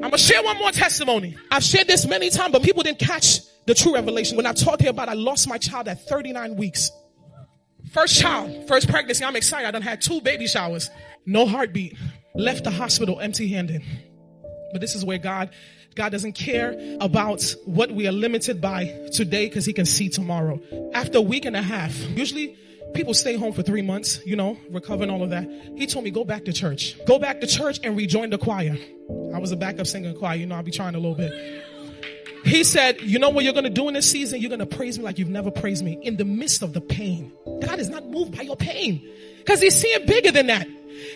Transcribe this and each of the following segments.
I'm going to share one more testimony. I've shared this many times, but people didn't catch the true revelation. When I talked here about I lost my child at 39 weeks. First child, first pregnancy. I'm excited. I done had 2 baby showers. No heartbeat. Left the hospital empty-handed. But this is where God doesn't care about what we are limited by today because he can see tomorrow. After a week and a half, usually people stay home for 3 months, recover and all of that. He told me, go back to church. Go back to church and rejoin the choir. I was a backup singer in choir. I'll be trying a little bit. He said, you know what you're going to do in this season? You're going to praise me like you've never praised me in the midst of the pain. God is not moved by your pain because he's seeing bigger than that.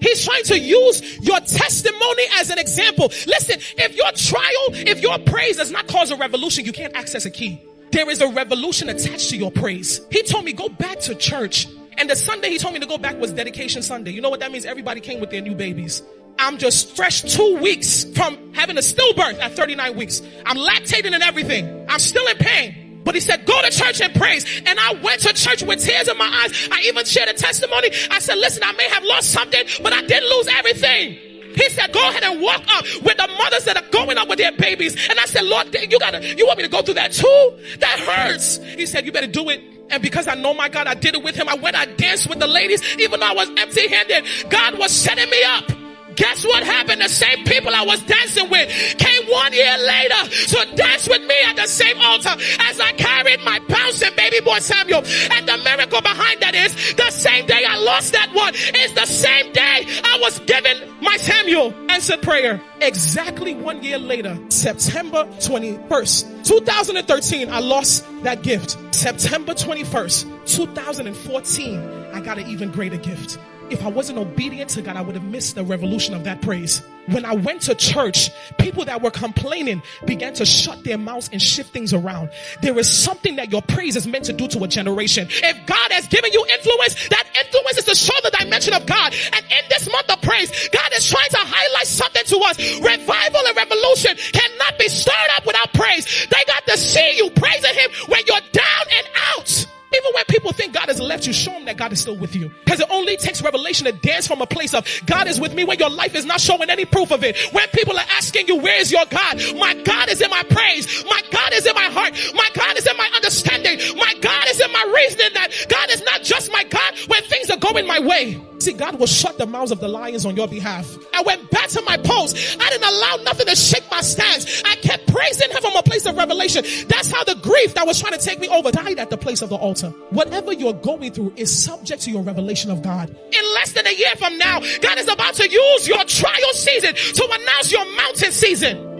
He's trying to use your testimony as an example. Listen, if your trial, if your praise does not cause a revolution, you can't access a key. There is a revolution attached to your praise. He told me, go back to church. And the Sunday he told me to go back was Dedication Sunday. You know what that means? Everybody came with their new babies. I'm just fresh 2 weeks from having a stillbirth at 39 weeks. I'm lactating and everything. I'm still in pain. But he said, go to church and praise. And I went to church with tears in my eyes. I even shared a testimony. I said, listen, I may have lost something, but I didn't lose everything. He said, go ahead and walk up with the mothers that are going up with their babies. And I said, Lord, you want me to go through that too? That hurts. He said, you better do it. And because I know my God, I did it with him. I danced with the ladies, even though I was empty-handed. God was setting me up. Guess what happened? The same people I was dancing with came 1 year later to dance with me at the same altar as I carried my bouncing baby boy Samuel. And the miracle behind that is the same day I lost that one is the same day I was given my Samuel. Answered prayer. Exactly 1 year later, September 21st, 2013, I lost that gift. September 21st, 2014, I got an even greater gift. If I wasn't obedient to God, I would have missed the revolution of that praise. When I went to church, people that were complaining began to shut their mouths and shift things around. There is something that your praise is meant to do to a generation. If God has given you influence, that influence is to show the dimension of God. And in this month of praise, God is trying to highlight something to us. Revival and revolution cannot be stirred up without praise. They got to see you praising him when you're down and out. Even when people think God has left you, show them that God is still with you. Because it only takes revelation to dance from a place of God is with me when your life is not showing any proof of it. When people are asking you, where is your God? My God is in my praise. My God is in my heart. My God is in my understanding. My God is in my reasoning that God is not just my God when things are going my way. See, God will shut the mouths of the lions on your behalf. I went back to my post. I didn't allow nothing to shake my stance. I kept praising him from a place of revelation. That's how the grief that was trying to take me over died at the place of the altar. Whatever you're going through is subject to your revelation of God. In less than a year from now, God is about to use your trial season to announce your mountain season.